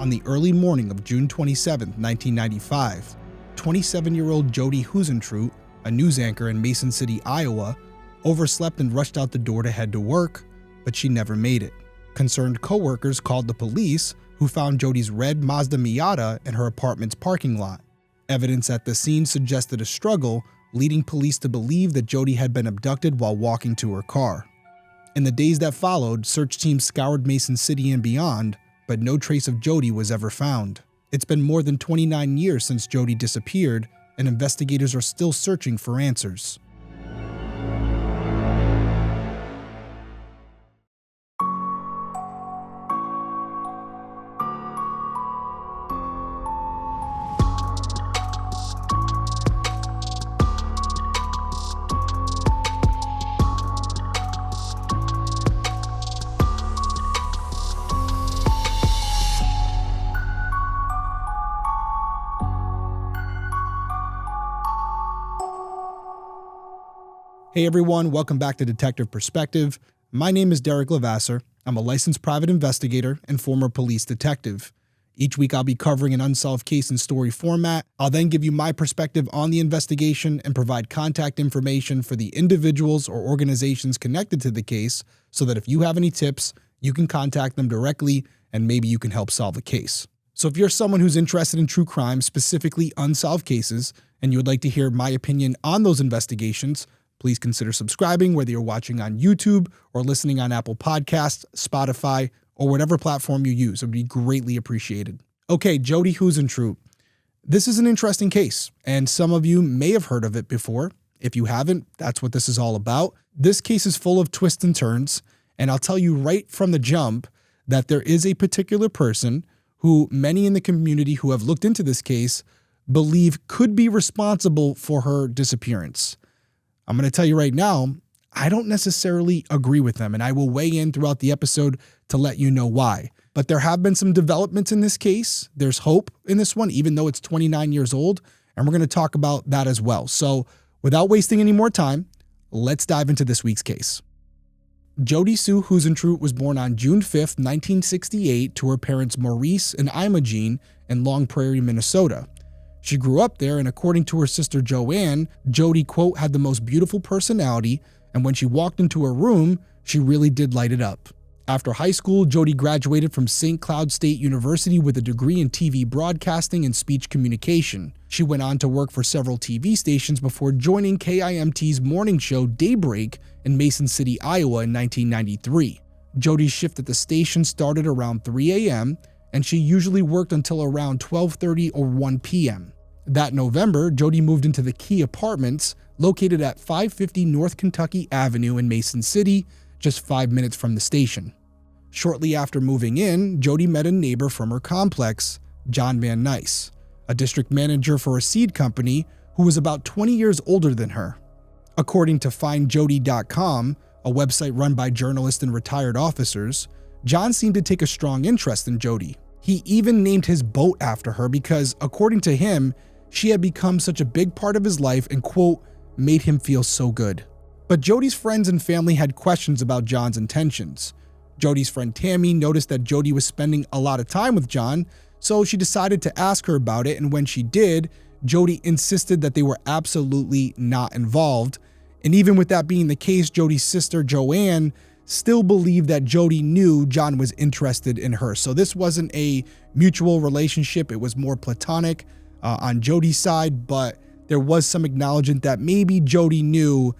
On the early morning of June 27, 1995, 27-year-old Jodi Huisentruit, a news anchor in Mason City, Iowa, overslept and rushed out the door to head to work, but she never made it. Concerned coworkers called the police, who found Jodi's red Mazda Miata in her apartment's parking lot. Evidence at the scene suggested a struggle, leading police to believe that Jodi had been abducted while walking to her car. In the days that followed, search teams scoured Mason City and beyond, but no trace of Jodi was ever found. It's been more than 29 years since Jodi disappeared, and investigators are still searching for answers. Hey everyone, welcome back to Detective Perspective. My name is Derrick Levasseur. I'm a licensed private investigator and former police detective. Each week I'll be covering an unsolved case in story format. I'll then give you my perspective on the investigation and provide contact information for the individuals or organizations connected to the case so that if you have any tips, you can contact them directly and maybe you can help solve the case. So if you're someone who's interested in true crime, specifically unsolved cases, and you would like to hear my opinion on those investigations, please consider subscribing, whether you're watching on YouTube or listening on Apple Podcasts, Spotify, or whatever platform you use. It would be greatly appreciated. Okay, Jodi Huisentruit. This is an interesting case, and some of you may have heard of it before. If you haven't, that's what this is all about. This case is full of twists and turns, and I'll tell you right from the jump that there is a particular person who many in the community who have looked into this case believe could be responsible for her disappearance. I'm going to tell you right now, I don't necessarily agree with them, and I will weigh in throughout the episode to let you know why. But there have been some developments in this case. There's hope in this one, even though it's 29 years old, and we're going to talk about that as well. So without wasting any more time, let's dive into this week's case. Jodi Sue Huisentruit was born on June 5th, 1968 to her parents Maurice and Imogen in Long Prairie, Minnesota. She grew up there, and according to her sister Joanne, Jodi, quote, had the most beautiful personality, and when she walked into her room, she really did light it up. After high school, Jodi graduated from St. Cloud State University with a degree in TV broadcasting and speech communication. She went on to work for several TV stations before joining KIMT's morning show Daybreak in Mason City, Iowa in 1993. Jodi's shift at the station started around 3 a.m., and she usually worked until around 12:30 or 1 p.m. That November, Jodi moved into the Key Apartments, located at 550 North Kentucky Avenue in Mason City, just 5 minutes from the station. Shortly after moving in, Jodi met a neighbor from her complex, John Van Nice, a district manager for a seed company who was about 20 years older than her. According to FindJodi.com, a website run by journalists and retired officers, John seemed to take a strong interest in Jodi. He even named his boat after her because, according to him, she had become such a big part of his life and, quote, made him feel so good. But Jodi's friends and family had questions about John's intentions. Jodi's friend Tammy noticed that Jodi was spending a lot of time with John, so she decided to ask her about it, and when she did, Jodi insisted that they were absolutely not involved. And even with that being the case, Jodi's sister Joanne still believed that Jodi knew John was interested in her. So this wasn't a mutual relationship, it was more platonic on Jodi's side, but there was some acknowledgement that maybe Jodi knew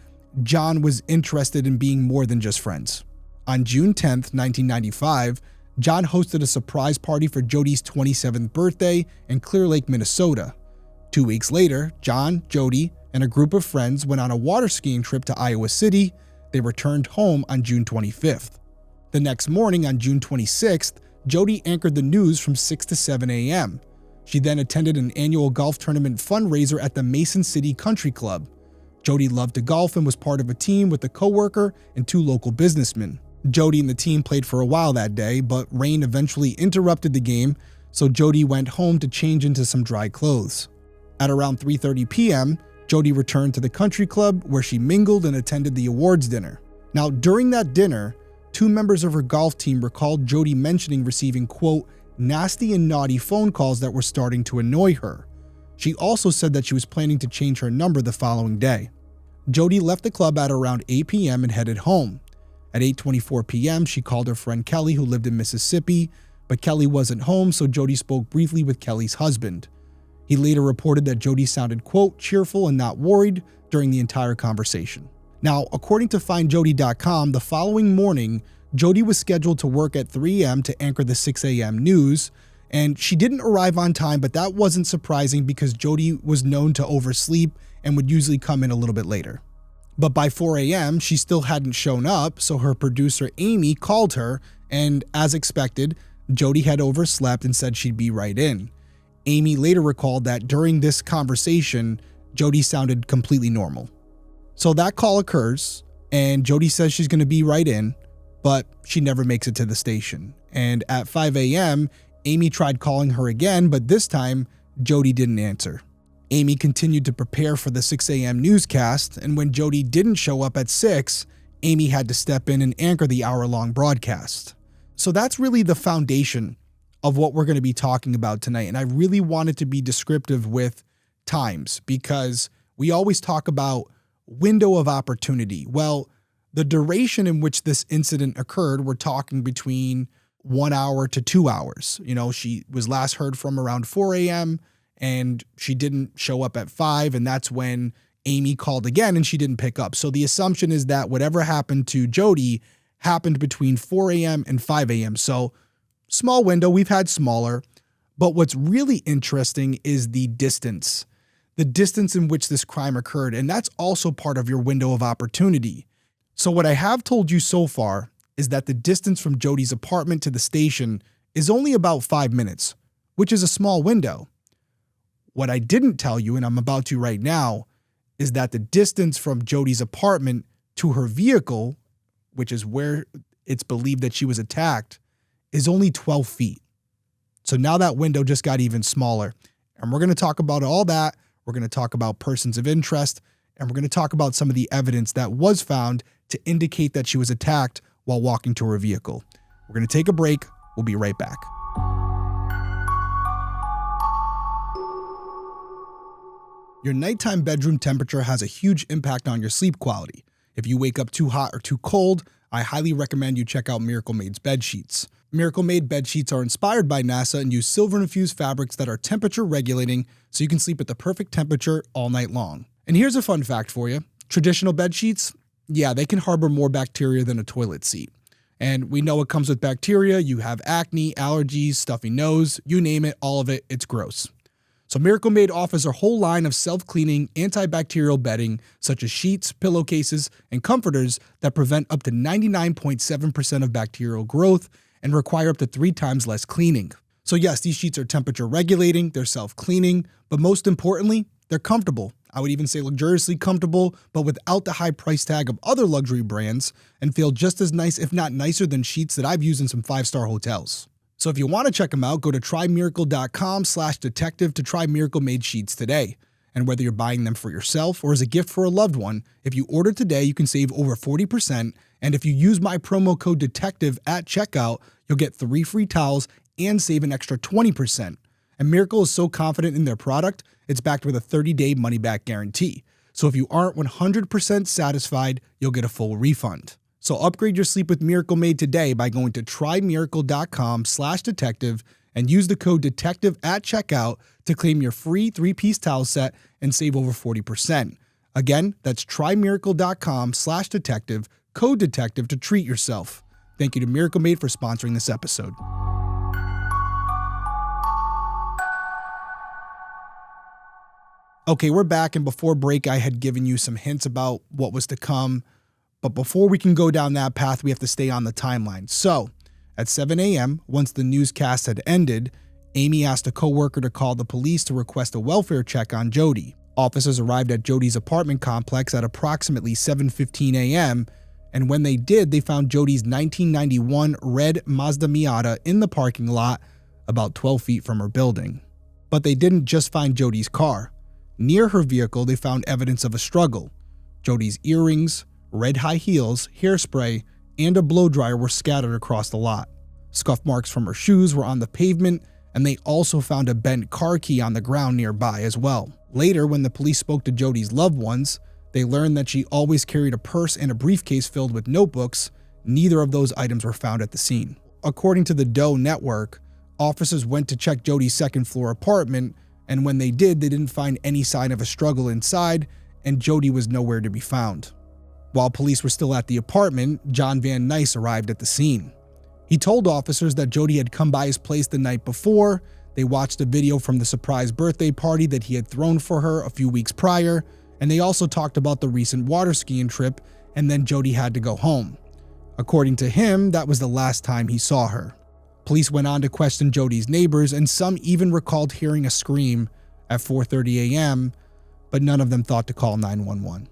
John was interested in being more than just friends. On June 10th, 1995, John hosted a surprise party for Jodi's 27th birthday in Clear Lake, Minnesota. 2 weeks later, John, Jodi, and a group of friends went on a water skiing trip to Iowa City. They returned home on June 25th. The next morning, on June 26th, Jodi anchored the news from 6 to 7 a.m. She then attended an annual golf tournament fundraiser at the Mason City Country Club. Jodi loved to golf and was part of a team with a coworker and 2 local businessmen. Jodi and the team played for a while that day, but rain eventually interrupted the game, so Jodi went home to change into some dry clothes. At around 3:30 p.m., Jodi returned to the country club where she mingled and attended the awards dinner. Now, during that dinner, 2 members of her golf team recalled Jodi mentioning receiving, quote, nasty and naughty phone calls that were starting to annoy her. She also said that she was planning to change her number the following day. Jodi left the club at around 8 p.m. and headed home. At 8:24 p.m., she called her friend Kelly, who lived in Mississippi, but Kelly wasn't home, so Jodi spoke briefly with Kelly's husband. He later reported that Jodi sounded, quote, cheerful and not worried during the entire conversation. Now, according to findjodi.com, the following morning, Jodi was scheduled to work at 3 a.m. to anchor the 6 a.m. news, and she didn't arrive on time, but that wasn't surprising because Jodi was known to oversleep and would usually come in a little bit later. But by 4 a.m., she still hadn't shown up, so her producer Amy called her, and as expected, Jodi had overslept and said she'd be right in. Amy later recalled that during this conversation, Jodi sounded completely normal. So that call occurs, and Jodi says she's going to be right in, but she never makes it to the station. And at 5 a.m., Amy tried calling her again, but this time, Jodi didn't answer. Amy continued to prepare for the 6 a.m. newscast, and when Jodi didn't show up at 6, Amy had to step in and anchor the hour-long broadcast. So that's really the foundation of what we're going to be talking about tonight, and I really wanted to be descriptive with times because we always talk about window of opportunity. Well, the duration in which this incident occurred, we're talking between 1 hour to 2 hours. She was last heard from around 4 a.m., and she didn't show up at 5, and that's when Amy called again and she didn't pick up. So the assumption is that whatever happened to Jodi happened between 4 a.m. and 5 a.m. So small window, we've had smaller, but what's really interesting is the distance in which this crime occurred, and that's also part of your window of opportunity. So what I have told you so far is that the distance from Jodi's apartment to the station is only about 5 minutes, which is a small window. What I didn't tell you, and I'm about to right now, is that the distance from Jodi's apartment to her vehicle, which is where it's believed that she was attacked, is only 12 feet. So now that window just got even smaller. And we're going to talk about all that. We're going to talk about persons of interest, and we're going to talk about some of the evidence that was found to indicate that she was attacked while walking to her vehicle. We're going to take a break. We'll be right back. Your nighttime bedroom temperature has a huge impact on your sleep quality. If you wake up too hot or too cold, I highly recommend you check out Miracle Made's bed sheets. Miracle Made bed sheets are inspired by NASA and use silver-infused fabrics that are temperature regulating so you can sleep at the perfect temperature all night long. And here's a fun fact for you. Traditional bed sheets, they can harbor more bacteria than a toilet seat. And we know it comes with bacteria. You have acne, allergies, stuffy nose, you name it, all of it, it's gross. So Miracle Made offers a whole line of self-cleaning, antibacterial bedding, such as sheets, pillowcases, and comforters that prevent up to 99.7% of bacterial growth and require up to 3 times less cleaning. So yes, these sheets are temperature regulating, they're self-cleaning, but most importantly, they're comfortable. I would even say luxuriously comfortable, but without the high price tag of other luxury brands, and feel just as nice, if not nicer, than sheets that I've used in some 5-star hotels. So if you want to check them out, go to trymiracle.com/detective to try Miracle Made sheets today. And whether you're buying them for yourself or as a gift for a loved one, if you order today, you can save over 40%. And if you use my promo code DETECTIVE at checkout, you'll get 3 free towels and save an extra 20%. And Miracle is so confident in their product, it's backed with a 30-day money-back guarantee. So if you aren't 100% satisfied, you'll get a full refund. So upgrade your sleep with Miracle Made today by going to trymiracle.com/detective and use the code DETECTIVE at checkout to claim your free 3-piece towel set and save over 40%. Again, that's trymiracle.com/detective, code DETECTIVE to treat yourself. Thank you to Miracle Made for sponsoring this episode. Okay, we're back, and before break, I had given you some hints about what was to come. But before we can go down that path, we have to stay on the timeline. So, at 7 a.m., once the newscast had ended, Amy asked a coworker to call the police to request a welfare check on Jodi. Officers arrived at Jodi's apartment complex at approximately 7:15 a.m., and when they did, they found Jodi's 1991 red Mazda Miata in the parking lot about 12 feet from her building. But they didn't just find Jodi's car. Near her vehicle, they found evidence of a struggle. Jodi's earrings, red high heels, hairspray, and a blow dryer were scattered across the lot. Scuff marks from her shoes were on the pavement, and they also found a bent car key on the ground nearby as well. Later, when the police spoke to Jodi's loved ones, they learned that she always carried a purse and a briefcase filled with notebooks. Neither of those items were found at the scene. According to the Doe Network, officers went to check Jodi's second-floor apartment, and when they did, they didn't find any sign of a struggle inside, and Jodi was nowhere to be found. While police were still at the apartment, John Van Nice arrived at the scene. He told officers that Jodi had come by his place the night before. They watched a video from the surprise birthday party that he had thrown for her a few weeks prior, and they also talked about the recent water skiing trip, and then Jodi had to go home. According to him, that was the last time he saw her. Police went on to question Jodi's neighbors, and some even recalled hearing a scream at 4:30 a.m., but none of them thought to call 911.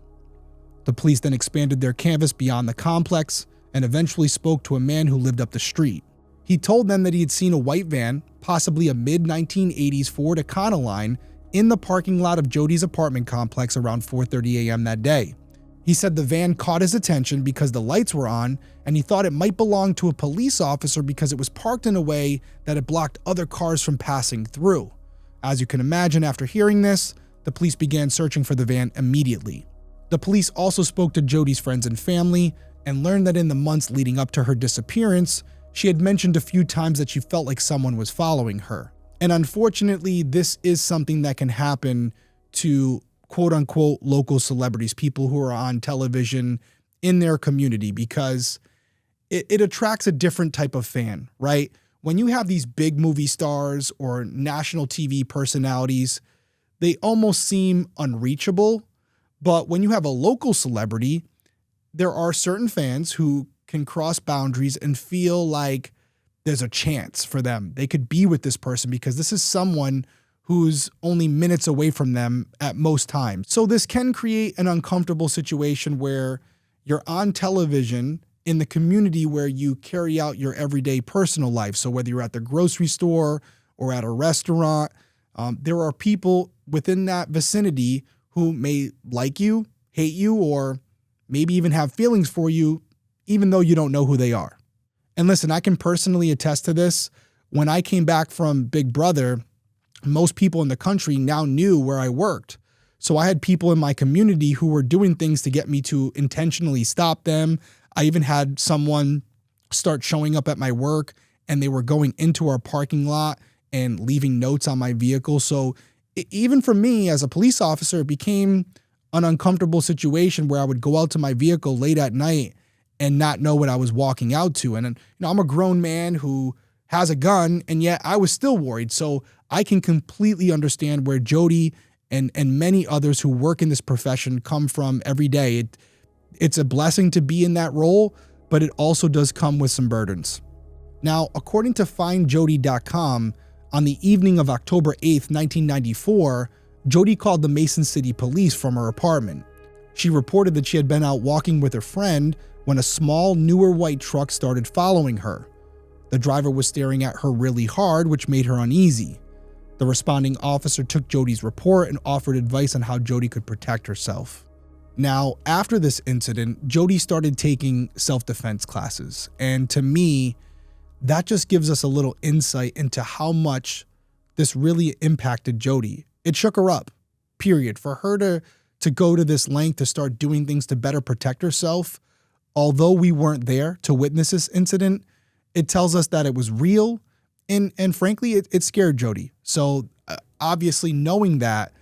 The police then expanded their canvass beyond the complex and eventually spoke to a man who lived up the street. He told them that he had seen a white van, possibly a mid-1980s Ford Econoline, in the parking lot of Jodi's apartment complex around 4:30 a.m. that day. He said the van caught his attention because the lights were on, and he thought it might belong to a police officer because it was parked in a way that it blocked other cars from passing through. As you can imagine, after hearing this, the police began searching for the van immediately. The police also spoke to Jodi's friends and family and learned that in the months leading up to her disappearance, she had mentioned a few times that she felt like someone was following her. And unfortunately, this is something that can happen to quote-unquote local celebrities, people who are on television in their community, because it attracts a different type of fan, right? When you have these big movie stars or national TV personalities, they almost seem unreachable. But when you have a local celebrity, there are certain fans who can cross boundaries and feel like there's a chance for them. They could be with this person because this is someone who's only minutes away from them at most times. So this can create an uncomfortable situation where you're on television in the community where you carry out your everyday personal life. So whether you're at the grocery store or at a restaurant, there are people within that vicinity who may like you, hate you, or maybe even have feelings for you, even though you don't know who they are. And listen, I can personally attest to this. When I came back from Big Brother, most people in the country now knew where I worked. So I had people in my community who were doing things to get me to intentionally stop them. I even had someone start showing up at my work, and they were going into our parking lot and leaving notes on my vehicle. So even for me as a police officer, it became an uncomfortable situation where I would go out to my vehicle late at night and not know what I was walking out to. And I'm a grown man who has a gun, and yet I was still worried. So I can completely understand where Jodi and many others who work in this profession come from every day. It's a blessing to be in that role, but it also does come with some burdens. Now, according to findjodi.com, on the evening of October 8th, 1994, Jodi called the Mason City Police from her apartment. She reported that she had been out walking with her friend when a small, newer white truck started following her. The driver was staring at her really hard, which made her uneasy. The responding officer took Jodi's report and offered advice on how Jodi could protect herself. Now, after this incident, Jodi started taking self-defense classes, and to me, that just gives us a little insight into how much this really impacted Jodi. It shook her up, period. For her to go to this length to start doing things to better protect herself, although we weren't there to witness this incident, it tells us that it was real, and frankly, it scared Jodi. So obviously knowing that,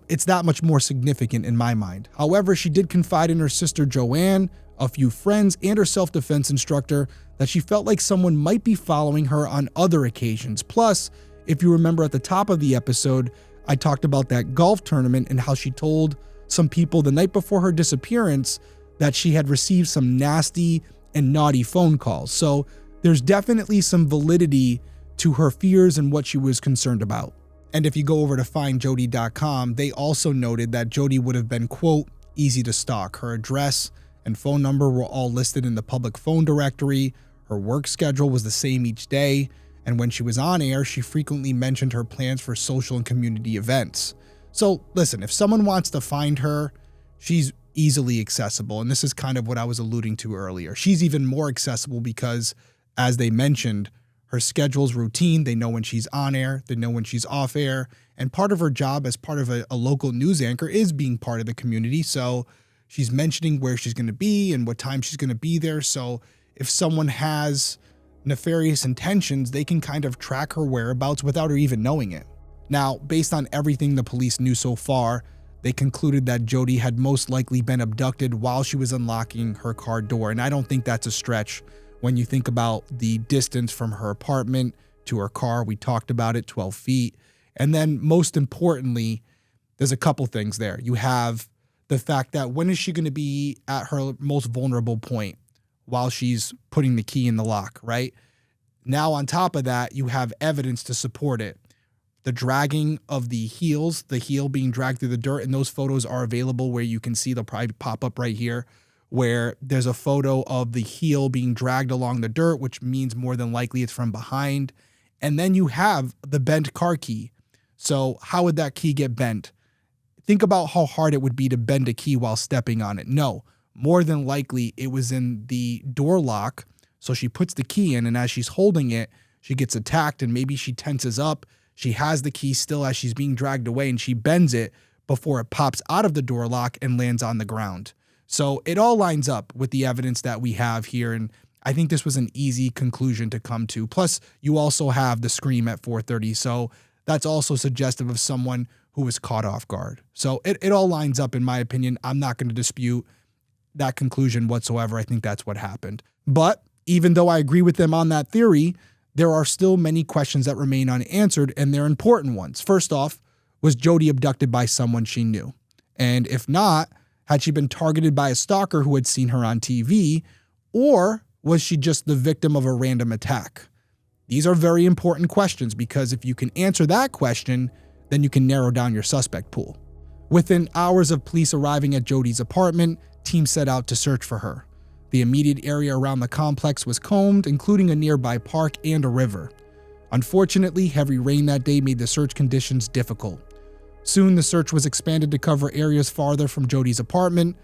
it's that much more significant in my mind. However, she did confide in her sister Joanne, a few friends, and her self-defense instructor that she felt like someone might be following her on other occasions. Plus, if you remember at the top of the episode, I talked about that golf tournament and how she told some people the night before her disappearance that she had received some nasty and naughty phone calls. So there's definitely some validity to her fears and what she was concerned about. And if you go over to findjodi.com, they also noted that Jodi would have been, quote, easy to stalk. Her address and phone number were all listed in the public phone directory. Her work schedule was the same each day. And when she was on air, she frequently mentioned her plans for social and community events. So listen, if someone wants to find her, she's easily accessible. And this is kind of what I was alluding to earlier. She's even more accessible because As they mentioned, her schedule's routine. They know when she's on air, they know when she's off air. And part of her job as part of a local news anchor is being part of the community. So she's mentioning where she's going to be and what time she's going to be there. So if someone has nefarious intentions, they can kind of track her whereabouts without her even knowing it. Now, based on everything the police knew so far, they concluded that Jodi had most likely been abducted while she was unlocking her car door. And I don't think that's a stretch when you think about the distance from her apartment to her car. We talked about it, 12 feet. And then most importantly, there's a couple things there. You have the fact that when is she going to be at her most vulnerable point while she's putting the key in the lock, right? Now, on top of that, you have evidence to support it. The dragging of the heels, the heel being dragged through the dirt, and those photos are available where you can see, they'll probably pop up right here, where there's a photo of the heel being dragged along the dirt, which means more than likely it's from behind. And then you have the bent car key. So how would that key get bent? Think about how hard it would be to bend a key while stepping on it. No, more than likely it was in the door lock. So she puts the key in, and as she's holding it, she gets attacked, and maybe she tenses up. She has the key still as she's being dragged away, and she bends it before it pops out of the door lock and lands on the ground. So it all lines up with the evidence that we have here, and I think this was an easy conclusion to come to. Plus, you also have the scream at 4:30, so that's also suggestive of someone who was caught off guard. So it all lines up, in my opinion. I'm not going to dispute that conclusion whatsoever. I think that's what happened. But even though I agree with them on that theory, there are still many questions that remain unanswered, and they're important ones. First off, was Jodi abducted by someone she knew? And if not, had she been targeted by a stalker who had seen her on TV, or was she just the victim of a random attack? These are very important questions, because if you can answer that question, then you can narrow down your suspect pool. Within hours of police arriving at Jodi's apartment, teams set out to search for her. The immediate area around the complex was combed, including a nearby park and a river. Unfortunately, heavy rain that day made the search conditions difficult. Soon, the search was expanded to cover areas farther from Jodi's apartment,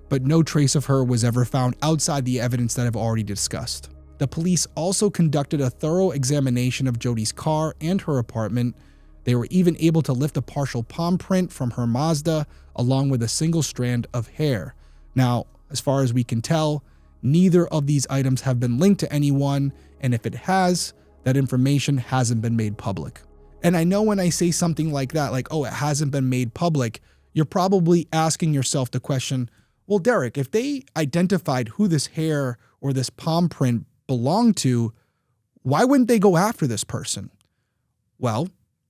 but no trace of her was ever found outside the evidence that I've already discussed. The police also conducted a thorough examination of Jodi's car and her apartment. They were even able to lift a partial palm print from her Mazda, along with a single strand of hair. Now, as far as we can tell, neither of these items have been linked to anyone, and if it has, that information hasn't been made public. And I know when I say something like that, like, oh, it hasn't been made public, you're probably asking yourself the question, well, Derrick, if they identified who this hair or this palm print belonged to, why wouldn't they go after this person? Well,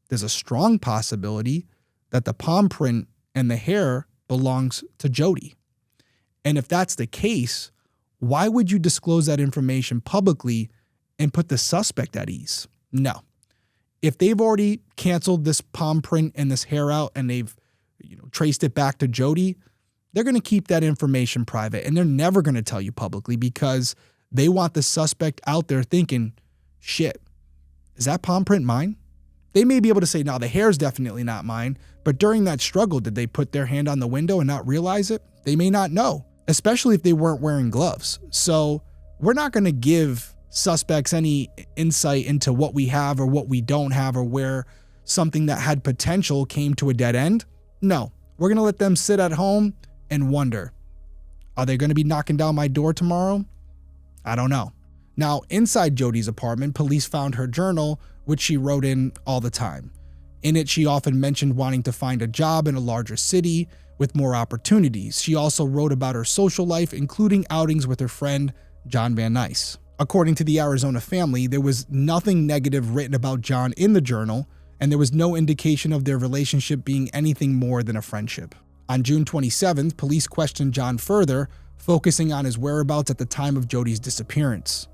there's a strong possibility that the palm print and the hair belongs to Jodi. And if that's the case, why would you disclose that information publicly and put the suspect at ease? No. If they've already canceled this palm print and this hair out, and they've traced it back to Jodi, they're going to keep that information private, and they're never going to tell you publicly, because they want the suspect out there thinking, shit, is that palm print mine? They may be able to say, no, the hair's definitely not mine, but during that struggle, did they put their hand on the window and not realize it? They may not know, especially if they weren't wearing gloves. So we're not going to give suspects any insight into what we have or what we don't have, or where something that had potential came to a dead end. No, we're going to let them sit at home and wonder, are they going to be knocking down my door tomorrow? I don't know. Now, inside Jodi's apartment, police found her journal, which she wrote in all the time. In it, she often mentioned wanting to find a job in a larger city with more opportunities. She also wrote about her social life, including outings with her friend, John Van Nice. According to the Arizona family, there was nothing negative written about John in the journal, and there was no indication of their relationship being anything more than a friendship. On June 27th, police questioned John further, focusing on his whereabouts at the time of Jodi's disappearance.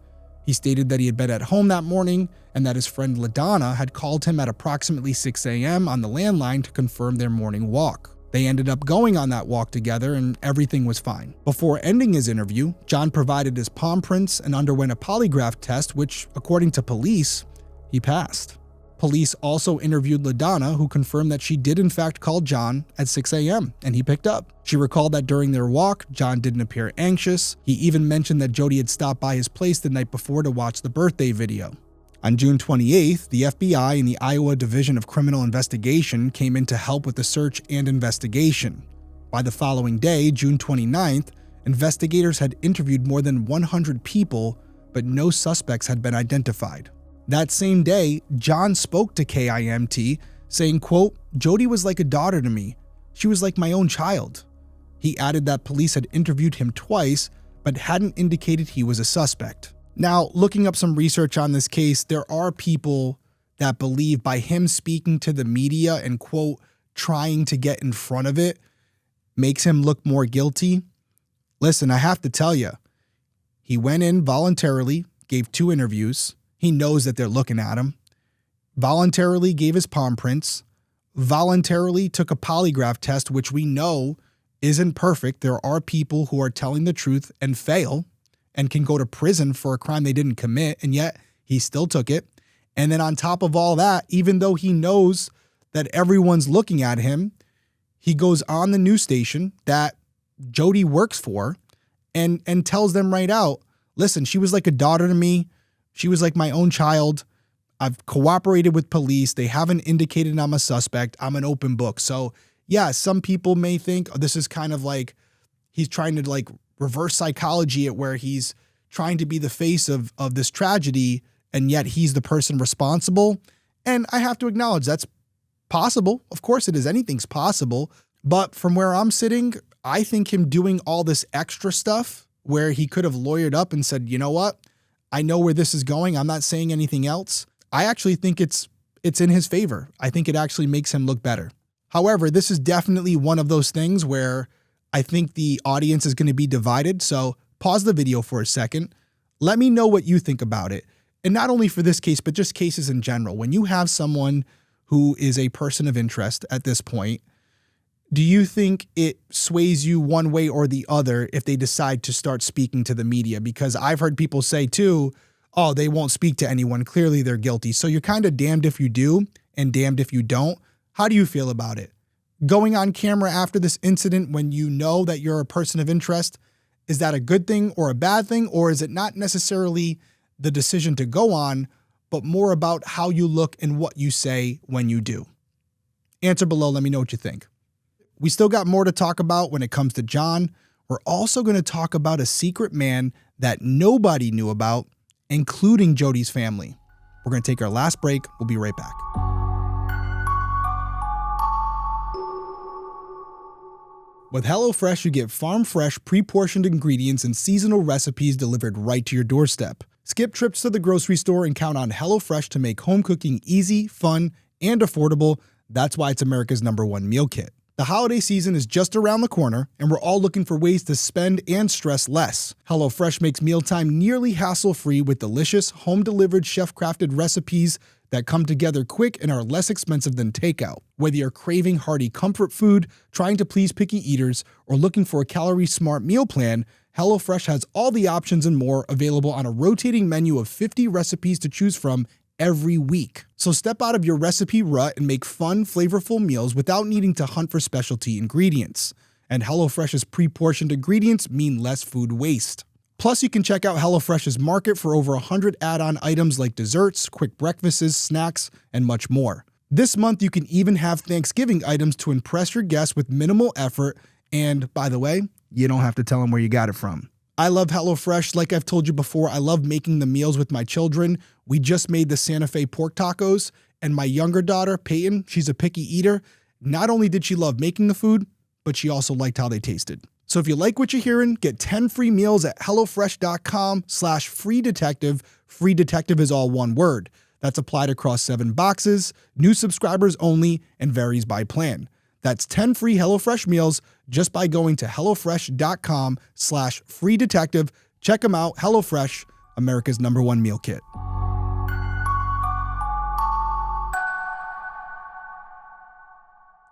He stated that he had been at home that morning and that his friend LaDonna had called him at approximately 6 a.m. on the landline to confirm their morning walk. They ended up going on that walk together, and everything was fine. Before ending his interview, John provided his palm prints and underwent a polygraph test, which, according to police, he passed. Police also interviewed LaDonna, who confirmed that she did in fact call John at 6 a.m. and he picked up. She recalled that during their walk, John didn't appear anxious. He even mentioned that Jodi had stopped by his place the night before to watch the birthday video. On June 28th, the FBI and the Iowa Division of Criminal Investigation came in to help with the search and investigation. By the following day, June 29th, investigators had interviewed more than 100 people, but no suspects had been identified. That same day, John spoke to KIMT, saying, quote, "Jodi was like a daughter to me. She was like my own child." He added that police had interviewed him twice, but hadn't indicated he was a suspect. Now, looking up some research on this case, there are people that believe by him speaking to the media and, quote, trying to get in front of it makes him look more guilty. Listen, I have to tell you, he went in voluntarily, gave 2 interviews. He knows that they're looking at him. Voluntarily gave his palm prints. Voluntarily took a polygraph test, which we know isn't perfect. There are people who are telling the truth and fail and can go to prison for a crime they didn't commit, and yet he still took it. And then on top of all that, even though he knows that everyone's looking at him, he goes on the news station that Jodi works for and tells them right out, listen, she was like a daughter to me. She was like my own child. I've cooperated with police. They haven't indicated I'm a suspect. I'm an open book. So yeah, some people may think this is kind of like he's trying to like reverse psychology it, where he's trying to be the face of this tragedy, and yet he's the person responsible. And I have to acknowledge that's possible. Of course it is. Anything's possible. But from where I'm sitting, I think him doing all this extra stuff where he could have lawyered up and said, you know what? I know where this is going. I'm not saying anything else. I actually think it's in his favor. I think it actually makes him look better. However, this is definitely one of those things where I think the audience is going to be divided. So pause the video for a second. Let me know what you think about it. And not only for this case, but just cases in general. When you have someone who is a person of interest at this point, do you think it sways you one way or the other if they decide to start speaking to the media? Because I've heard people say too, oh, they won't speak to anyone. Clearly they're guilty. So you're kind of damned if you do and damned if you don't. How do you feel about it? Going on camera after this incident when you know that you're a person of interest, is that a good thing or a bad thing? Or is it not necessarily the decision to go on, but more about how you look and what you say when you do? Answer below. Let me know what you think. We still got more to talk about when it comes to John. We're also going to talk about a secret man that nobody knew about, including Jodi's family. We're going to take our last break. We'll be right back. With HelloFresh, you get farm-fresh, pre-portioned ingredients and seasonal recipes delivered right to your doorstep. Skip trips to the grocery store and count on HelloFresh to make home cooking easy, fun, and affordable. That's why it's America's #1 meal kit. The holiday season is just around the corner, and we're all looking for ways to spend and stress less. HelloFresh makes mealtime nearly hassle-free with delicious, home-delivered, chef-crafted recipes that come together quick and are less expensive than takeout. Whether you're craving hearty comfort food, trying to please picky eaters, or looking for a calorie-smart meal plan, HelloFresh has all the options and more available on a rotating menu of 50 recipes to choose from every week. So step out of your recipe rut and make fun, flavorful meals without needing to hunt for specialty ingredients. And HelloFresh's pre-portioned ingredients mean less food waste. Plus, you can check out HelloFresh's market for over 100 add-on items like desserts, quick breakfasts, snacks, and much more. This month, you can even have Thanksgiving items to impress your guests with minimal effort. And by the way, you don't have to tell them where you got it from. I love HelloFresh. Like I've told you before, I love making the meals with my children. We just made the Santa Fe pork tacos, and my younger daughter, Peyton, she's a picky eater. Not only did she love making the food, but she also liked how they tasted. So if you like what you're hearing, get 10 free meals at HelloFresh.com/freedetective. Free detective is all one word. That's applied across 7 boxes, new subscribers only, and varies by plan. That's 10 free HelloFresh meals just by going to HelloFresh.com/freedetective. Check them out. HelloFresh, America's #1 meal kit.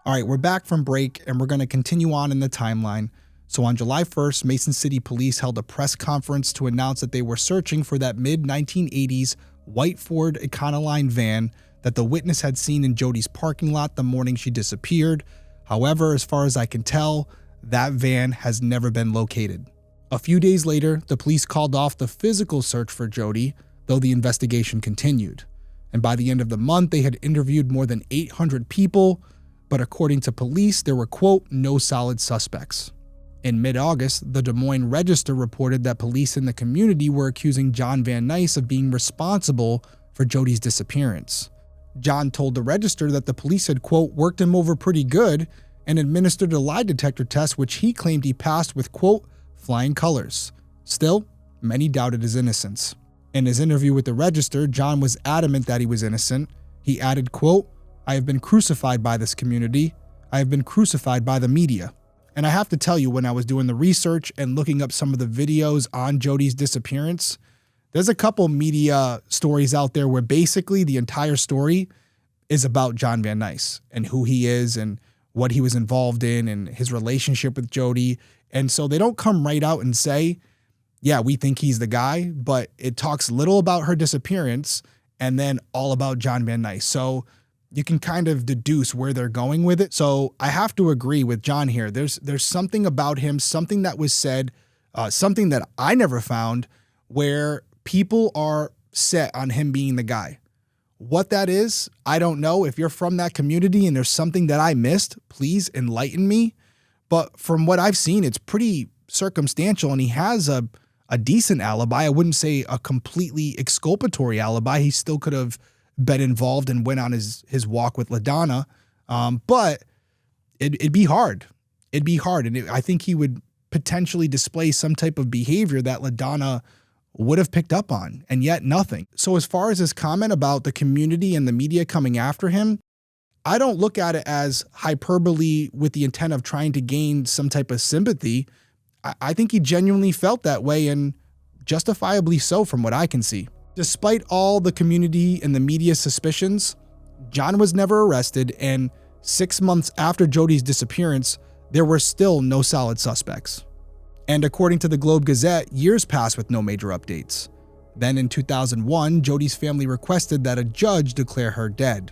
All right, we're back from break, and we're going to continue on in the timeline. So on July 1st, Mason City Police held a press conference to announce that they were searching for that mid-1980s white Ford Econoline van that the witness had seen in Jodi's parking lot the morning she disappeared. However, as far as I can tell, that van has never been located. A few days later, the police called off the physical search for Jodi, though the investigation continued. And by the end of the month, they had interviewed more than 800 people, but according to police, there were, quote, no solid suspects. In mid-August, the Des Moines Register reported that police in the community were accusing John Van Nuys of being responsible for Jodi's disappearance. John told the Register that the police had, quote, worked him over pretty good and administered a lie detector test which he claimed he passed with, quote, flying colors. Still, many doubted his innocence. In his interview with the Register, John was adamant that he was innocent. He added, quote, I have been crucified by this community. I have been crucified by the media. And I have to tell you, when I was doing the research and looking up some of the videos on Jodi's disappearance, there's a couple media stories out there where basically the entire story is about John Van Nuys and who he is and what he was involved in and his relationship with Jodi. And so they don't come right out and say, yeah, we think he's the guy, but it talks little about her disappearance and then all about John Van Nuys. So you can kind of deduce where they're going with it. So I have to agree with John here. There's something about him, something that was said, something that I never found, where people are set on him being the guy. What that is, I don't know. If you're from that community and there's something that I missed, please enlighten me. But from what I've seen, it's pretty circumstantial, and he has a decent alibi. I wouldn't say a completely exculpatory alibi. He still could have been involved and went on his walk with LaDonna. But it'd be hard. It'd be hard. And I think he would potentially display some type of behavior that LaDonna would have picked up on, and yet nothing. So as far as his comment about the community and the media coming after him, I don't look at it as hyperbole with the intent of trying to gain some type of sympathy. I think he genuinely felt that way, and justifiably so from what I can see. Despite all the community and the media suspicions, John was never arrested, and 6 months after Jodi's disappearance, there were still no solid suspects. And according to the Globe-Gazette, years passed with no major updates. Then in 2001, Jodi's family requested that a judge declare her dead.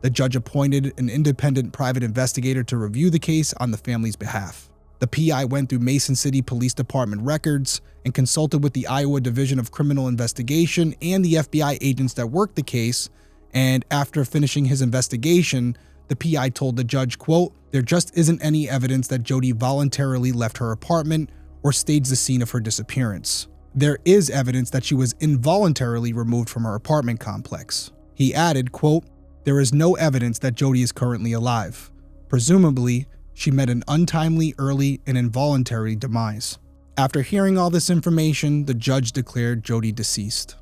The judge appointed an independent private investigator to review the case on the family's behalf. The PI went through Mason City Police Department records and consulted with the Iowa Division of Criminal Investigation and the FBI agents that worked the case, and after finishing his investigation, the PI told the judge, quote, there just isn't any evidence that Jodi voluntarily left her apartment or staged the scene of her disappearance. There is evidence that she was involuntarily removed from her apartment complex. He added, quote, there is no evidence that Jodi is currently alive. Presumably, she met an untimely, early, and involuntary demise. After hearing all this information, the judge declared Jodi deceased.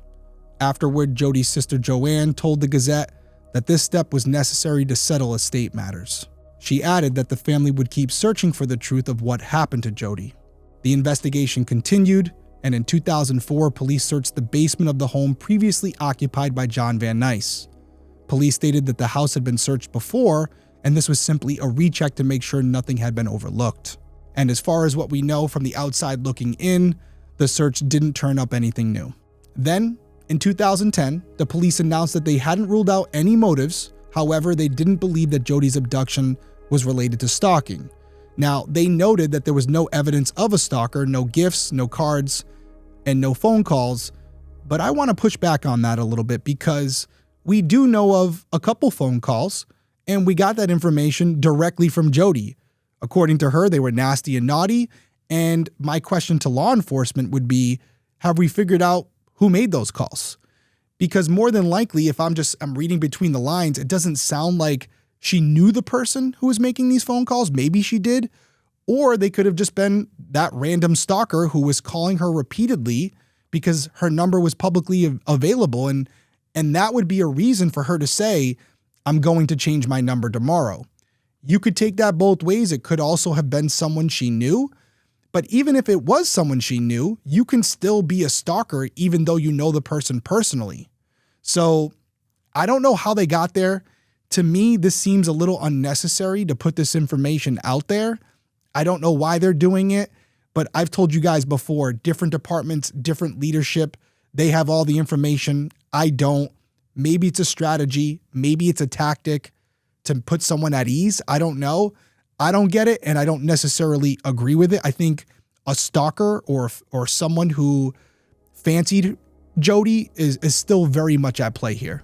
Afterward, Jodi's sister Joanne told the Gazette that this step was necessary to settle estate matters. She added that the family would keep searching for the truth of what happened to Jodi. The investigation continued, and in 2004, police searched the basement of the home previously occupied by John Van Nuys. Police stated that the house had been searched before, and this was simply a recheck to make sure nothing had been overlooked. And as far as what we know from the outside looking in, the search didn't turn up anything new. Then, in 2010, the police announced that they hadn't ruled out any motives. However, they didn't believe that Jodi's abduction was related to stalking. Now, they noted that there was no evidence of a stalker, no gifts, no cards, and no phone calls. But I want to push back on that a little bit, because we do know of a couple phone calls, and we got that information directly from Jodi. According to her, they were nasty and naughty, and my question to law enforcement would be, have we figured out who made those calls? Because more than likely, if I'm reading between the lines, it doesn't sound like she knew the person who was making these phone calls. Maybe she did, or they could have just been that random stalker who was calling her repeatedly because her number was publicly available, and that would be a reason for her to say, I'm going to change my number tomorrow. You could take that both ways. It could also have been someone she knew. But even if it was someone she knew, you can still be a stalker even though you know the person personally. So I don't know how they got there. To me, this seems a little unnecessary to put this information out there. I don't know why they're doing it, but I've told you guys before, different departments, different leadership, they have all the information. I don't. Maybe it's a strategy. Maybe it's a tactic to put someone at ease. I don't know. I don't get it, and I don't necessarily agree with it. I think a stalker or someone who fancied Jodi is still very much at play here.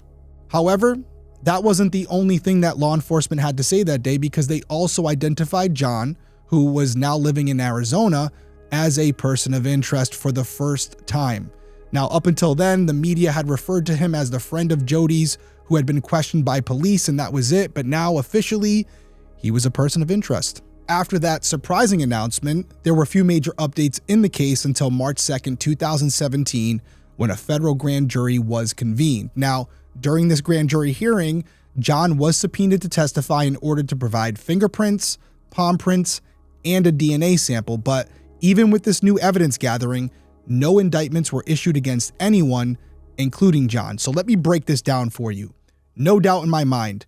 However, that wasn't the only thing that law enforcement had to say that day, because they also identified John, who was now living in Arizona, as a person of interest for the first time. Now, up until then, the media had referred to him as the friend of Jodi's who had been questioned by police, and that was it. But now officially, he was a person of interest. After that surprising announcement, there were a few major updates in the case until March 2nd, 2017, when a federal grand jury was convened. Now, during this grand jury hearing, John was subpoenaed to testify in order to provide fingerprints, palm prints, and a DNA sample. But even with this new evidence gathering, no indictments were issued against anyone, including John. So let me break this down for you. No doubt in my mind,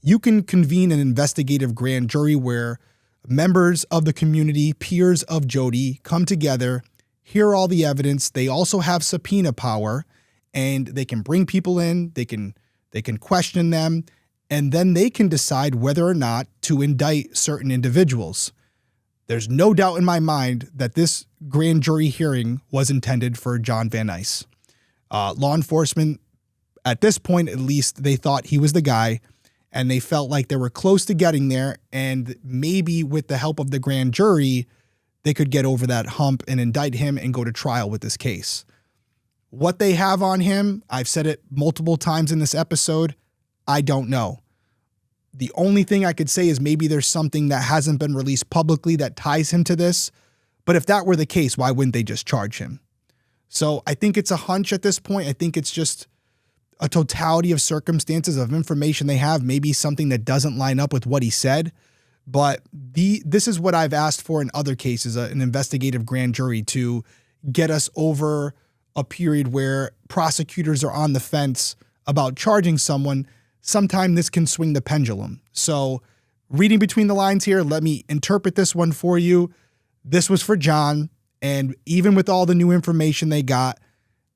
you can convene an investigative grand jury where members of the community, peers of Jodi, come together, hear all the evidence. They also have subpoena power, and they can bring people in, they can question them, and then they can decide whether or not to indict certain individuals. There's no doubt in my mind that this grand jury hearing was intended for John Van Nuys. Law enforcement, at this point at least, they thought he was the guy, and they felt like they were close to getting there, and maybe with the help of the grand jury, they could get over that hump and indict him and go to trial with this case. What they have on him, I've said it multiple times in this episode, I don't know. The only thing I could say is maybe there's something that hasn't been released publicly that ties him to this. But if that were the case, why wouldn't they just charge him? So I think it's a hunch at this point. I think it's just a totality of circumstances, of information they have, maybe something that doesn't line up with what he said. But this is what I've asked for in other cases, an investigative grand jury to get us over a period where prosecutors are on the fence about charging someone. Sometime this can swing the pendulum. So reading between the lines here, let me interpret this one for you. This was for John, and even with all the new information they got,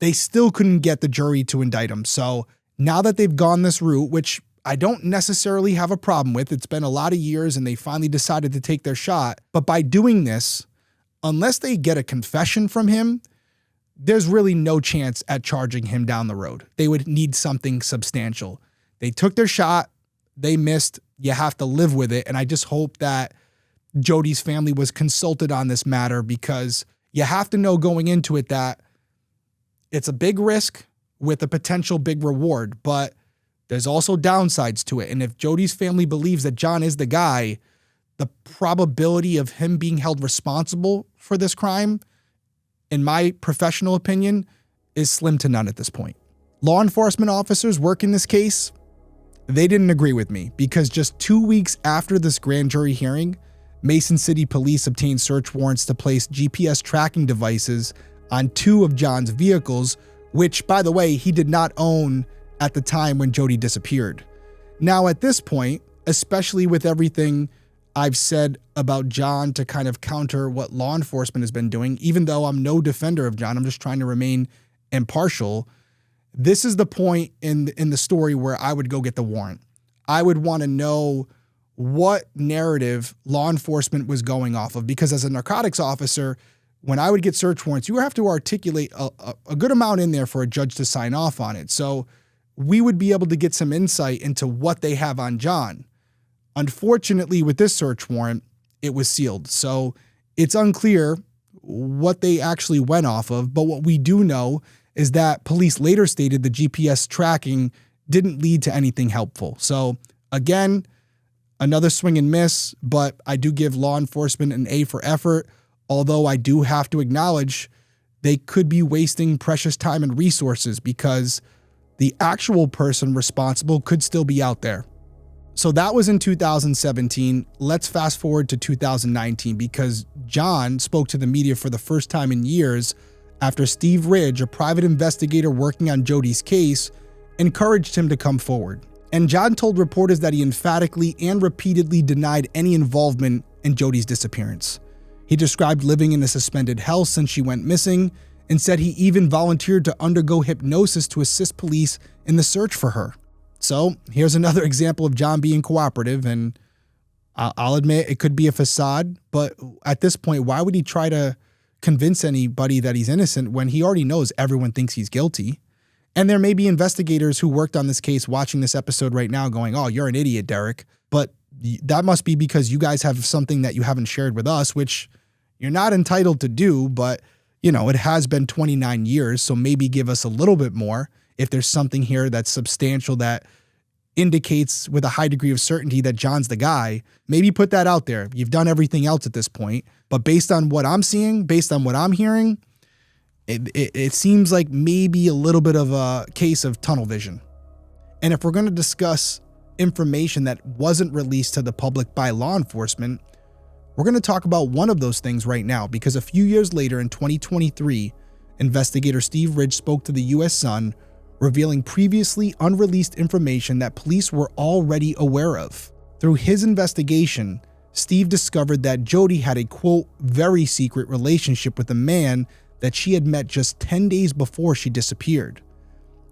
they still couldn't get the jury to indict him. So now that they've gone this route, which I don't necessarily have a problem with, it's been a lot of years and they finally decided to take their shot. But by doing this, unless they get a confession from him, there's really no chance at charging him down the road. They would need something substantial. They took their shot. They missed. You have to live with it. And I just hope that Jodi's family was consulted on this matter, because you have to know going into it that it's a big risk with a potential big reward, but there's also downsides to it. And if Jodi's family believes that John is the guy, the probability of him being held responsible for this crime, in my professional opinion, is slim to none at this point. Law enforcement officers working this case, they didn't agree with me, because just 2 weeks after this grand jury hearing, Mason City Police obtained search warrants to place GPS tracking devices on 2 of John's vehicles, which, by the way, he did not own at the time when Jodi disappeared. Now, at this point, especially with everything I've said about John to kind of counter what law enforcement has been doing, even though I'm no defender of John, I'm just trying to remain impartial. This is the point in the story where I would go get the warrant. I would want to know what narrative law enforcement was going off of, because as a narcotics officer, when I would get search warrants, you have to articulate a good amount in there for a judge to sign off on it. So we would be able to get some insight into what they have on John. Unfortunately, with this search warrant, it was sealed. So it's unclear what they actually went off of. But what we do know is that police later stated the GPS tracking didn't lead to anything helpful. So again, another swing and miss, but I do give law enforcement an A for effort. Although I do have to acknowledge they could be wasting precious time and resources, because the actual person responsible could still be out there. So that was in 2017. Let's fast forward to 2019, because John spoke to the media for the first time in years after Steve Ridge, a private investigator working on Jodi's case, encouraged him to come forward. And John told reporters that he emphatically and repeatedly denied any involvement in Jodi's disappearance. He described living in a suspended hell since she went missing, and said he even volunteered to undergo hypnosis to assist police in the search for her. So here's another example of John being cooperative, and I'll admit it could be a facade, but at this point, why would he try to convince anybody that he's innocent when he already knows everyone thinks he's guilty? And there may be investigators who worked on this case watching this episode right now going, oh, you're an idiot, Derrick. But that must be because you guys have something that you haven't shared with us, which you're not entitled to do, but it has been 29 years, so maybe give us a little bit more if there's something here that's substantial that indicates with a high degree of certainty that John's the guy. Maybe put that out there. You've done everything else at this point, but based on what I'm seeing, based on what I'm hearing, it seems like maybe a little bit of a case of tunnel vision. And if we're going to discuss information that wasn't released to the public by law enforcement, we're going to talk about one of those things right now, because a few years later in 2023, investigator Steve Ridge spoke to the U.S. Sun, revealing previously unreleased information that police were already aware of. Through his investigation, Steve discovered that Jodi had a, quote, very secret relationship with a man that she had met just 10 days before she disappeared.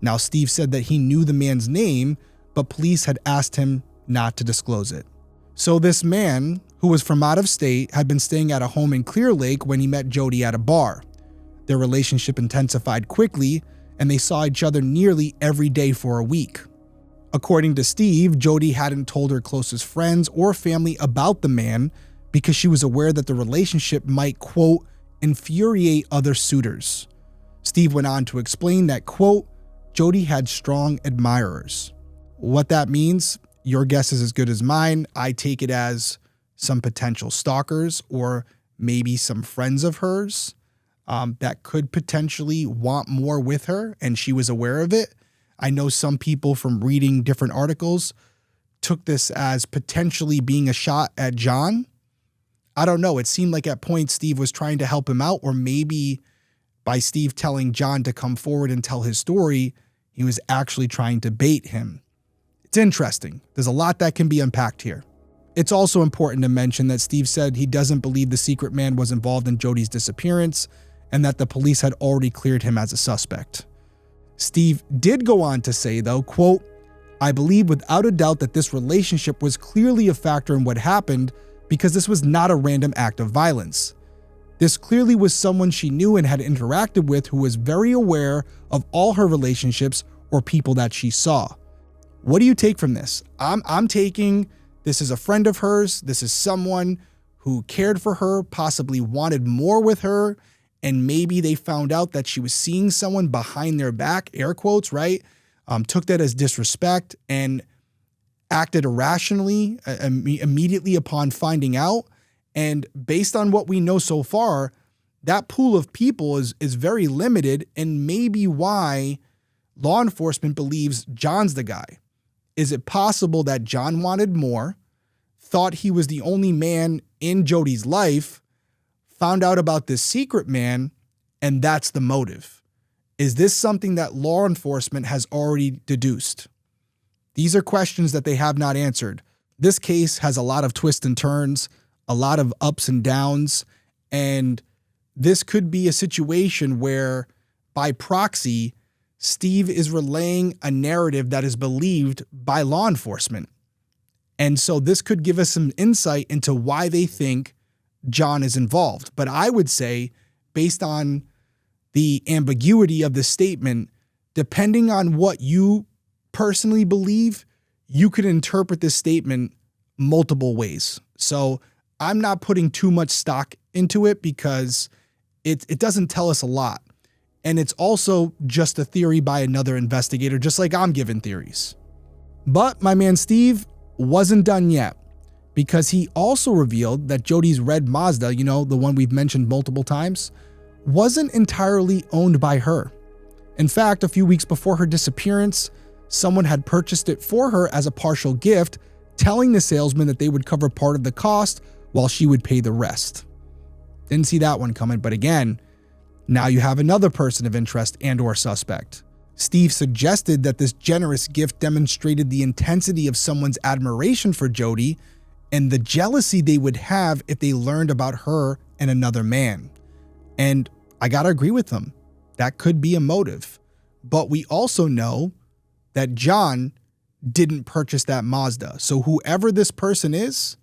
Now, Steve said that he knew the man's name, but police had asked him not to disclose it. So this man, who was from out of state, had been staying at a home in Clear Lake when he met Jodi at a bar. Their relationship intensified quickly, and they saw each other nearly every day for a week. According to Steve, Jodi hadn't told her closest friends or family about the man because she was aware that the relationship might, quote, infuriate other suitors. Steve went on to explain that, quote, Jodi had strong admirers. What that means, your guess is as good as mine. I take it as some potential stalkers or maybe some friends of hers that could potentially want more with her, and she was aware of it. I know some people from reading different articles took this as potentially being a shot at John. I don't know. It seemed like at points Steve was trying to help him out, or maybe by Steve telling John to come forward and tell his story, he was actually trying to bait him. It's interesting. There's a lot that can be unpacked here. It's also important to mention that Steve said he doesn't believe the secret man was involved in Jodi's disappearance and that the police had already cleared him as a suspect. Steve did go on to say, though, quote, I believe without a doubt that this relationship was clearly a factor in what happened because this was not a random act of violence. This clearly was someone she knew and had interacted with who was very aware of all her relationships or people that she saw. What do you take from this? I'm taking this is a friend of hers. This is someone who cared for her, possibly wanted more with her, and maybe they found out that she was seeing someone behind their back, air quotes, right? Took that as disrespect and acted irrationally immediately upon finding out. And based on what we know so far, that pool of people is very limited, and maybe why law enforcement believes John's the guy. Is it possible that John wanted more, thought he was the only man in Jodi's life, found out about this secret man, and that's the motive? Is this something that law enforcement has already deduced? These are questions that they have not answered. This case has a lot of twists and turns, a lot of ups and downs, and this could be a situation where, by proxy, Steve is relaying a narrative that is believed by law enforcement. And so this could give us some insight into why they think John is involved. But I would say, based on the ambiguity of the statement, depending on what you personally believe, you could interpret this statement multiple ways. So I'm not putting too much stock into it because it doesn't tell us a lot. And it's also just a theory by another investigator, just like I'm giving theories. But my man Steve wasn't done yet, because he also revealed that Jodi's red Mazda, the one we've mentioned multiple times, wasn't entirely owned by her. In fact, a few weeks before her disappearance, someone had purchased it for her as a partial gift, telling the salesman that they would cover part of the cost while she would pay the rest. Didn't see that one coming, but again, now you have another person of interest and/or suspect. Steve suggested that this generous gift demonstrated the intensity of someone's admiration for Jodi and the jealousy they would have if they learned about her and another man. And I gotta agree with him. That could be a motive. But we also know that John didn't purchase that Mazda. So whoever this person is,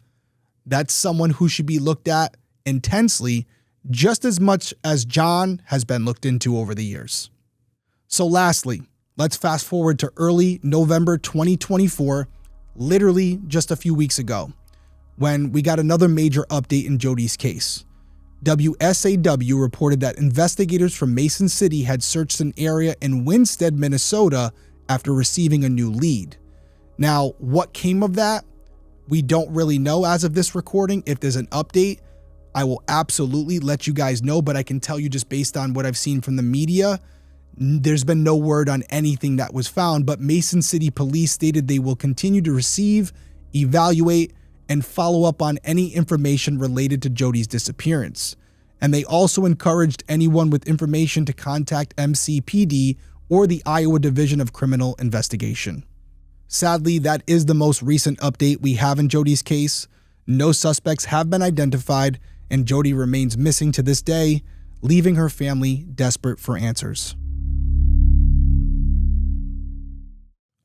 that's someone who should be looked at intensely, just as much as John has been looked into over the years. So lastly, let's fast forward to early November 2024, literally just a few weeks ago, when we got another major update in Jodi's case. WSAW reported that investigators from Mason City had searched an area in Winstead, Minnesota after receiving a new lead. Now, what came of that? We don't really know as of this recording. If there's an update, I will absolutely let you guys know, but I can tell you just based on what I've seen from the media, there's been no word on anything that was found, but Mason City Police stated they will continue to receive, evaluate, and follow up on any information related to Jodi's disappearance. And they also encouraged anyone with information to contact MCPD or the Iowa Division of Criminal Investigation. Sadly, that is the most recent update we have in Jodi's case. No suspects have been identified, and Jodi remains missing to this day, leaving her family desperate for answers.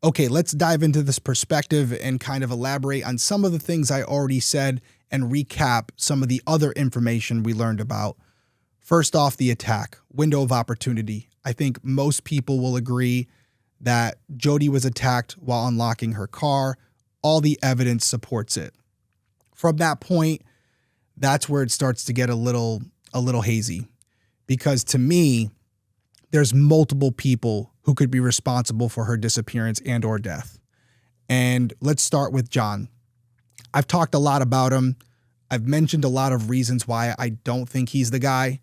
Okay, let's dive into this perspective and kind of elaborate on some of the things I already said and recap some of the other information we learned about. First off, the attack, window of opportunity. I think most people will agree that Jodi was attacked while unlocking her car. All the evidence supports it. From that point, that's where it starts to get a little hazy, because to me, there's multiple people who could be responsible for her disappearance and or death. And let's start with John. I've talked a lot about him. I've mentioned a lot of reasons why I don't think he's the guy.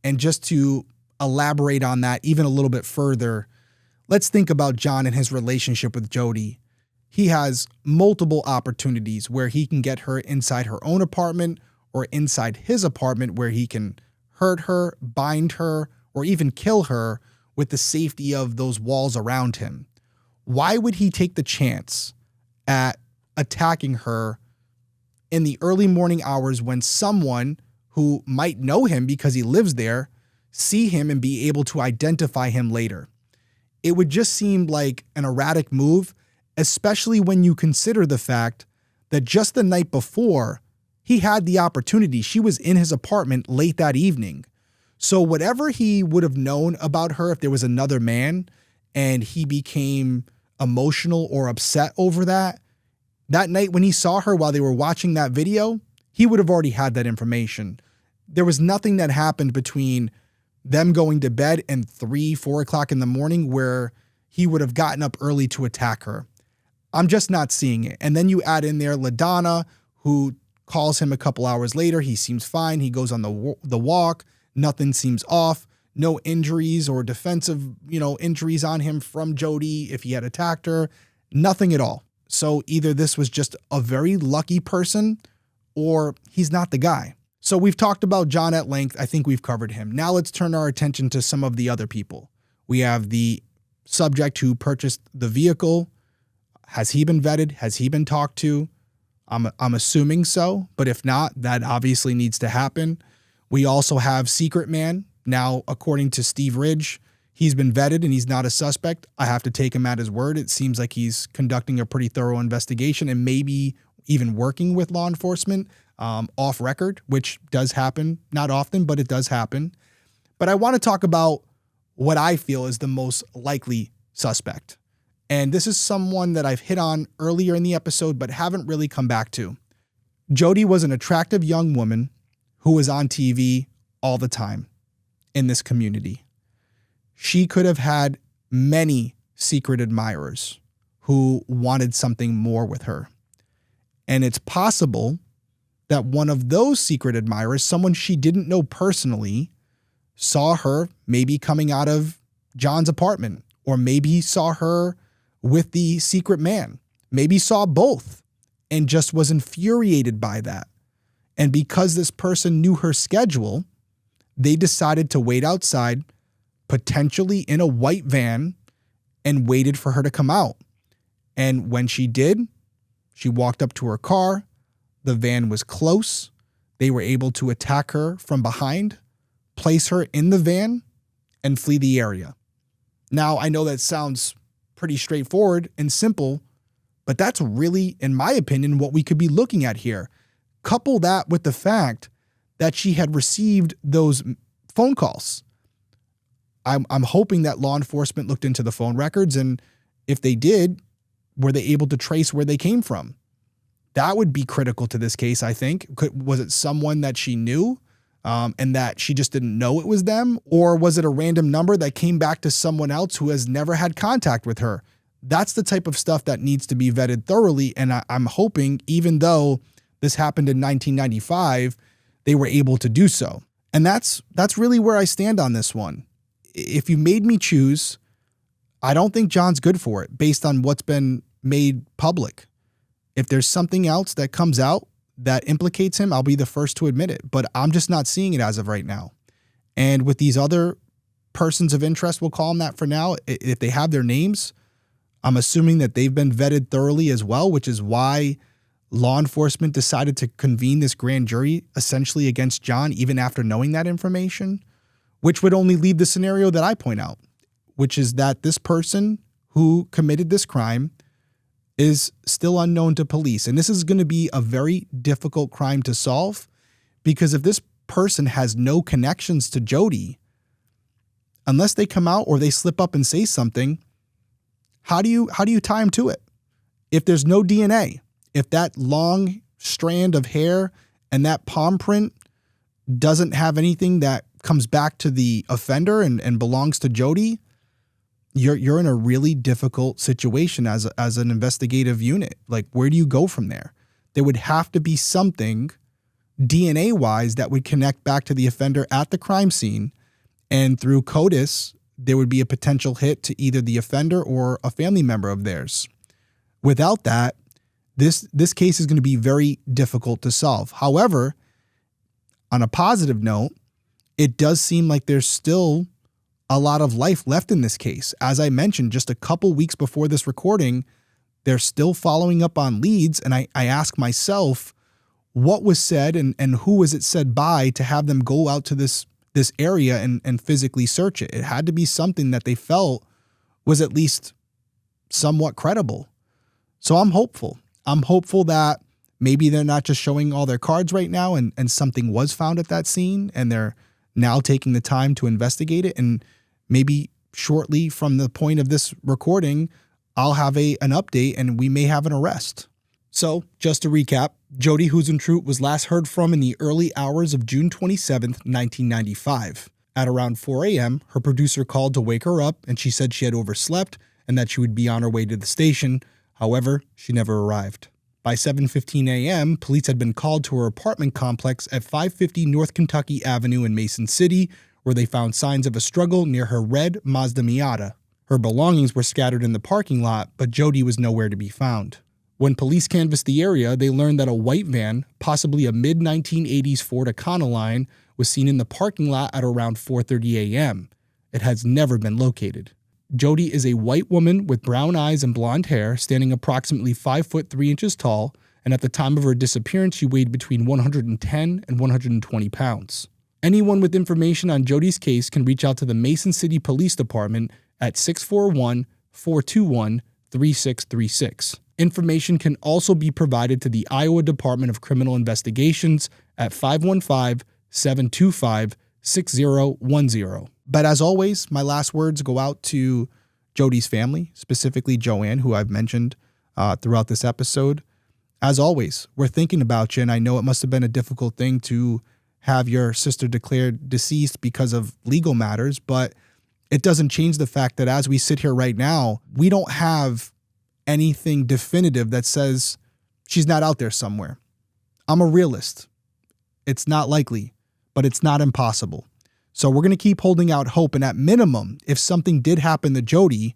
And just to elaborate on that even a little bit further, let's think about John and his relationship with Jodi. He has multiple opportunities where he can get her inside her own apartment or inside his apartment where he can hurt her, bind her, or even kill her with the safety of those walls around him. Why would he take the chance at attacking her in the early morning hours when someone who might know him because he lives there, see him and be able to identify him later? It would just seem like an erratic move, especially when you consider the fact that just the night before, he had the opportunity. She was in his apartment late that evening. So whatever he would have known about her, if there was another man and he became emotional or upset over that night when he saw her while they were watching that video, he would have already had that information. There was nothing that happened between them going to bed and 3-4 o'clock in the morning where he would have gotten up early to attack her. I'm just not seeing it. And then you add in there LaDonna, who calls him a couple hours later. He seems fine. He goes on the walk. Nothing seems off. No injuries or defensive, injuries on him from Jodi if he had attacked her. Nothing at all. So either this was just a very lucky person or he's not the guy. So we've talked about John at length. I think we've covered him. Now let's turn our attention to some of the other people. We have the subject who purchased the vehicle. Has he been vetted? Has he been talked to? I'm assuming so, but if not, that obviously needs to happen. We also have Secret Man. Now, according to Steve Ridge, he's been vetted and he's not a suspect. I have to take him at his word. It seems like he's conducting a pretty thorough investigation and maybe even working with law enforcement off record, which does happen. Not often, but it does happen. But I want to talk about what I feel is the most likely suspect. And this is someone that I've hit on earlier in the episode, but haven't really come back to. Jodi was an attractive young woman who was on TV all the time in this community. She could have had many secret admirers who wanted something more with her. And it's possible that one of those secret admirers, someone she didn't know personally, saw her maybe coming out of John's apartment, or maybe saw her with the secret man, maybe saw both and just was infuriated by that. And because this person knew her schedule, they decided to wait outside, potentially in a white van, and waited for her to come out. And when she did, she walked up to her car. The van was close. They were able to attack her from behind, place her in the van, and flee the area. Now, I know that sounds pretty straightforward and simple, but that's really, in my opinion, what we could be looking at here. Couple that with the fact that she had received those phone calls. I'm hoping that law enforcement looked into the phone records, and if they did, were they able to trace where they came from? That would be critical to this case, I think. Was it someone that she knew and that she just didn't know it was them? Or was it a random number that came back to someone else who has never had contact with her? That's the type of stuff that needs to be vetted thoroughly, and I'm hoping, even though this happened in 1995, they were able to do so. And that's really where I stand on this one. If you made me choose, I don't think John's good for it based on what's been made public. If there's something else that comes out that implicates him, I'll be the first to admit it, but I'm just not seeing it as of right now. And with these other persons of interest, we'll call them that for now, if they have their names, I'm assuming that they've been vetted thoroughly as well, which is why law enforcement decided to convene this grand jury essentially against John, even after knowing that information, which would only leave the scenario that I point out, which is that this person who committed this crime is still unknown to police. And this is going to be a very difficult crime to solve, because if this person has no connections to Jodi, unless they come out or they slip up and say something, how do you tie him to it? If there's no DNA, if that long strand of hair and that palm print doesn't have anything that comes back to the offender and belongs to Jodi, you're in a really difficult situation as an investigative unit. Like, where do you go from there? There would have to be something DNA-wise that would connect back to the offender at the crime scene, and through CODIS, there would be a potential hit to either the offender or a family member of theirs. Without that, this case is going to be very difficult to solve. However, on a positive note, it does seem like there's still a lot of life left in this case. As I mentioned, just a couple weeks before this recording, they're still following up on leads. And I ask myself, what was said and who was it said by to have them go out to this area and physically search it? It had to be something that they felt was at least somewhat credible. So I'm hopeful. I'm hopeful that maybe they're not just showing all their cards right now and something was found at that scene and they're now taking the time to investigate it. And maybe shortly from the point of this recording, I'll have an update and we may have an arrest. So just to recap, Jodi Huisentruit was last heard from in the early hours of June 27th, 1995. At around 4 a.m., her producer called to wake her up and she said she had overslept and that she would be on her way to the station. However, she never arrived. By 7:15 a.m., police had been called to her apartment complex at 550 North Kentucky Avenue in Mason City, where they found signs of a struggle near her red Mazda Miata. Her belongings were scattered in the parking lot, but Jodi was nowhere to be found. When police canvassed the area, they learned that a white van, possibly a mid-1980s Ford Econoline, was seen in the parking lot at around 4:30 a.m. It has never been located. Jodi is a white woman with brown eyes and blonde hair, standing approximately 5 foot 3 inches tall, and at the time of her disappearance, she weighed between 110 and 120 pounds. Anyone with information on Jodi's case can reach out to the Mason City Police Department at 641-421-3636. Information can also be provided to the Iowa Department of Criminal Investigations at 515-725-6010. But as always, my last words go out to Jodi's family, specifically Joanne, who I've mentioned throughout this episode. As always, we're thinking about you, and I know it must have been a difficult thing to have your sister declared deceased because of legal matters, but it doesn't change the fact that as we sit here right now, we don't have anything definitive that says she's not out there somewhere. I'm a realist. It's not likely, but it's not impossible. So we're going to keep holding out hope. And at minimum, if something did happen to Jodi,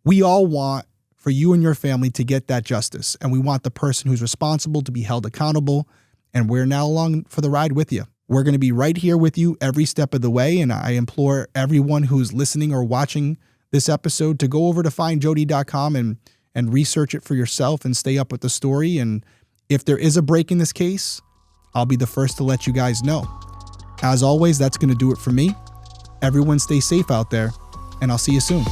we all want for you and your family to get that justice. And we want the person who's responsible to be held accountable. And we're now along for the ride with you. We're going to be right here with you every step of the way. And I implore everyone who's listening or watching this episode to go over to findjodi.com and research it for yourself and stay up with the story. And if there is a break in this case, I'll be the first to let you guys know. As always, that's going to do it for me. Everyone stay safe out there, and I'll see you soon.